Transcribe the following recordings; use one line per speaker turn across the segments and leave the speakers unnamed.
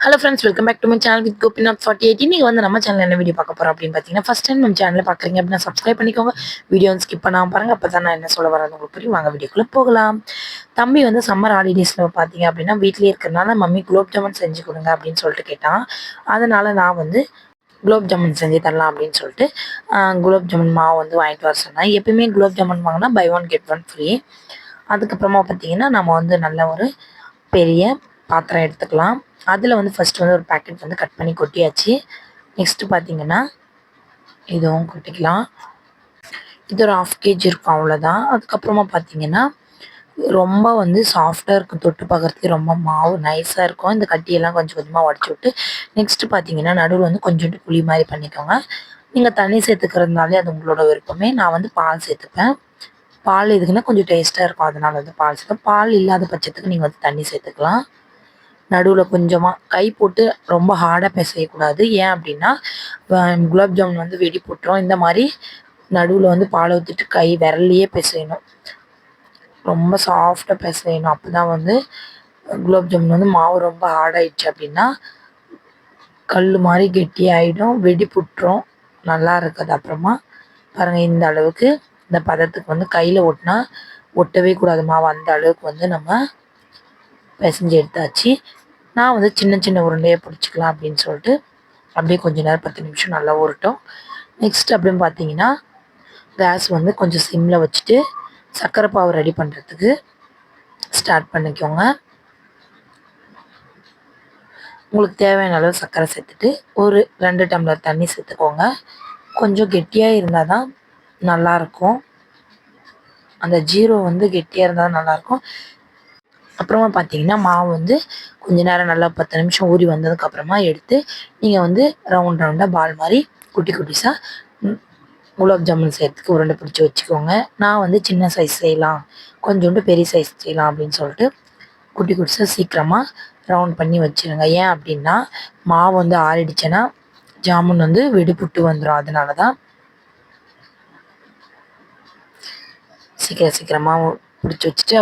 Hello friends, welcome back to my channel with Gopinath 48. இன்னைக்கு வந்து நம்ம சேனல் என்ன வீடியோ பார்க்க போகிறோம் அப்படின்னு பார்த்தீங்கன்னா, ஃபஸ்ட் டைம் நம்ம சேனலில் பார்க்குறீங்க அப்படின்னா சப்ஸ்கிரைப் பண்ணிக்கோங்க. வீடியோ வந்து ஸ்கிப் பண்ணாமல் பாருங்கள். அப்போ தான் நான் என்ன சொல்ல வரேன் உங்களுக்கு புரியும். வாங்க வீடியோக்குள்ளே போகலாம். தம்பி வந்து சம்மர் ஹாலிடேஸில் பார்த்தீங்க அப்படின்னா வீட்லேயே இருக்கிறனால மம்மி குலோப் ஜாமுன் செஞ்சு கொடுங்க அப்படின்னு சொல்லிட்டு கேட்டான். அதனால் நான் வந்து குலோப் ஜாமுன் செஞ்சு தரலாம் அப்படின்னு சொல்லிட்டு குலோப் ஜாமுன் மாவு வந்து வாங்கிட்டு வர சொன்னேன். எப்பயுமே குலோப் ஜாமுன் வாங்கினா buy one get one free. அதுக்கப்புறமா பார்த்தீங்கன்னா நம்ம வந்து நல்ல ஒரு பெரிய பாத்திரம் எடுத்துக்கலாம். அதில் வந்து ஃபஸ்ட்டு வந்து ஒரு பேக்கெட் வந்து கட் பண்ணி கொட்டியாச்சு. நெக்ஸ்ட்டு பார்த்தீங்கன்னா இதுவும் கொட்டிக்கலாம். இது ஒரு 1/2 kg இருக்கும், அவ்வளோதான். அதுக்கப்புறமா பார்த்தீங்கன்னா ரொம்ப வந்து சாஃப்டாக இருக்கும், தொட்டு பார்க்குறதுக்கு ரொம்ப மாவு நைஸாக இருக்கும். இந்த கட்டியெல்லாம் கொஞ்சம் கொஞ்சமாக உடச்சி விட்டு நெக்ஸ்ட்டு பார்த்தீங்கன்னா நடுவில் வந்து கொஞ்சோண்டு புளி மாதிரி பண்ணிக்கோங்க. நீங்கள் தண்ணி சேர்த்துக்கிறதுனாலே அது உங்களோட விருப்பமே. நான் வந்து பால் சேர்த்துப்பேன். பால் எதுக்குன்னா கொஞ்சம் டேஸ்ட்டாக இருக்கும், அதனால் வந்து பால் சேர்த்துப்பேன். பால் இல்லாத பட்சத்துக்கு நீங்கள் வந்து தண்ணி சேர்த்துக்கலாம். நடுவில் கொஞ்சமாக கை போட்டு ரொம்ப ஹார்டாக பிசையக்கூடாது. ஏன் அப்படின்னா குலாப் ஜாமுன் வந்து வெடி போட்டுரும். இந்த மாதிரி நடுவில் வந்து பாலை ஊற்றிட்டு கை விரல்லையே பிசையணும். ரொம்ப சாஃப்டாக பிசையணும். அப்போ தான் வந்து குலாப் ஜாமுன் வந்து மாவு ரொம்ப ஹார்டாயிடுச்சு அப்படின்னா கல் மாதிரி கெட்டி ஆகிடும், வெடி புட்டுரும், நல்லா இருக்குது. அப்புறமா பாருங்கள், இந்த அளவுக்கு இந்த பதத்துக்கு வந்து கையில் ஒட்டினா ஒட்டவே கூடாது மாவு. அந்த அளவுக்கு வந்து நம்ம பிசைஞ்சு எடுத்தாச்சு. நான் வந்து சின்ன சின்ன உருண்டையை பிடிச்சிக்கலாம் அப்படின்னு சொல்லிட்டு அப்படியே கொஞ்ச நேரம் 10 நிமிஷம் நல்லா ஊறட்டும். நெக்ஸ்ட் அப்படின்னு பார்த்தீங்கன்னா கேஸ் வந்து கொஞ்சம் சிம்மில் வச்சுட்டு சர்க்கரை பாவு ரெடி பண்ணுறதுக்கு ஸ்டார்ட் பண்ணிக்கோங்க. உங்களுக்கு தேவையான அளவு சர்க்கரை சேர்த்துட்டு ஒரு 2 டம்ளர் தண்ணி சேர்த்துக்கோங்க. கொஞ்சம் கெட்டியாக இருந்தால் தான் நல்லாயிருக்கும். அந்த ஜீரோ வந்து கெட்டியாக இருந்தால் தான் நல்லாயிருக்கும். அப்புறமா பார்த்தீங்கன்னா மாவு வந்து கொஞ்ச நேரம் நல்லா 10 நிமிஷம் ஊறி வந்ததுக்கப்புறமா எடுத்து நீங்கள் வந்து ரவுண்டாக பால் மாதிரி குட்டி குட்டிஸாக குலாப் ஜாமுன் செய்கிறதுக்கு உருண்டை பிடிச்சி வச்சுக்கோங்க. நான் வந்து சின்ன சைஸ் செய்யலாம், கொஞ்சோண்டு பெரிய சைஸ் செய்யலாம் அப்படின்னு சொல்லிட்டு குட்டி குட்டிஸாக சீக்கிரமாக ரவுண்ட் பண்ணி வச்சுருங்க. ஏன் அப்படின்னா மாவு வந்து ஆறிடுச்சுன்னா ஜாமுன் வந்து வெடிப்புட்டு வந்துடும். அதனால தான் சீக்கிரமாக பிடிச்சி வச்சுட்டு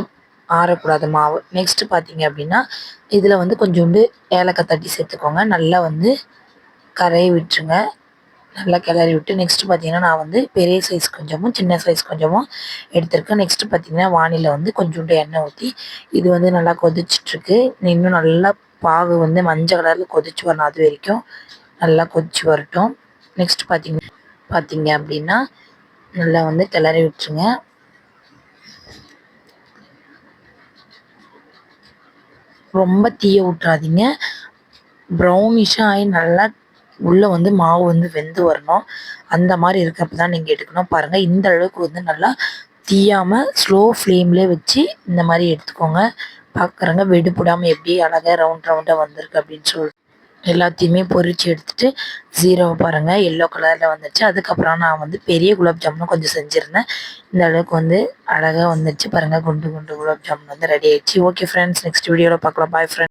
ஆறக்கூடாது மாவு. நெக்ஸ்ட்டு பார்த்தீங்க அப்படின்னா இதில் வந்து கொஞ்சோண்டு ஏலக்காய் தட்டி சேர்த்துக்கோங்க. நல்லா வந்து கரையை விட்டுருங்க, நல்லா கிளறி விட்டு நெக்ஸ்ட்டு பார்த்தீங்கன்னா நான் வந்து பெரிய சைஸ் கொஞ்சமும் சின்ன சைஸ் கொஞ்சமும் எடுத்திருக்கேன். நெக்ஸ்ட்டு பார்த்தீங்கன்னா வானிலை வந்து கொஞ்சோண்டு எண்ணெய் ஊற்றி இது வந்து நல்லா கொதிச்சிட்ருக்கு. இன்னும் நல்லா பாகு வந்து மஞ்சள் கலரில் கொதிச்சு வரணும், அது வரைக்கும் நல்லா கொதிச்சு வரட்டும். நெக்ஸ்ட் பார்த்தீங்க அப்படின்னா நல்லா வந்து கிளறி விட்டுருங்க. ரொம்ப தீய விட்றாதீங்க. ப்ரௌனிஷாக ஆகி நல்லா உள்ளே வந்து மாவு வந்து வெந்து வரணும். அந்த மாதிரி இருக்கிறப்ப தான் நீங்கள் எடுக்கணும். பாருங்கள், இந்த அளவுக்கு வந்து நல்லா தீயாமல் ஸ்லோ ஃப்ளேம்லேயே வச்சு இந்த மாதிரி எடுத்துக்கோங்க. பார்க்குறங்க வெடிப்புடாமல் எப்படி அழகாக ரவுண்டாக வந்திருக்கு அப்படின்னு சொல்லிட்டு எல்லாத்தையுமே பொரித்து எடுத்துகிட்டு ஜீரோவை பாருங்கள் எல்லோ கலரில் வந்துடுச்சு. அதுக்கப்புறம் நான் வந்து பெரிய குலாப் ஜாமுனும் கொஞ்சம் செஞ்சுருந்தேன். இந்த அளவுக்கு வந்து அழகாக வந்துடுச்சு பாருங்கள். குண்டு குண்டு குலாப் ஜாமுன் வந்து ரெடி ஆகிடுச்சு. ஓகே ஃப்ரெண்ட்ஸ், நெக்ஸ்ட் வீடியோவில் பார்க்கலாம். Bye friends.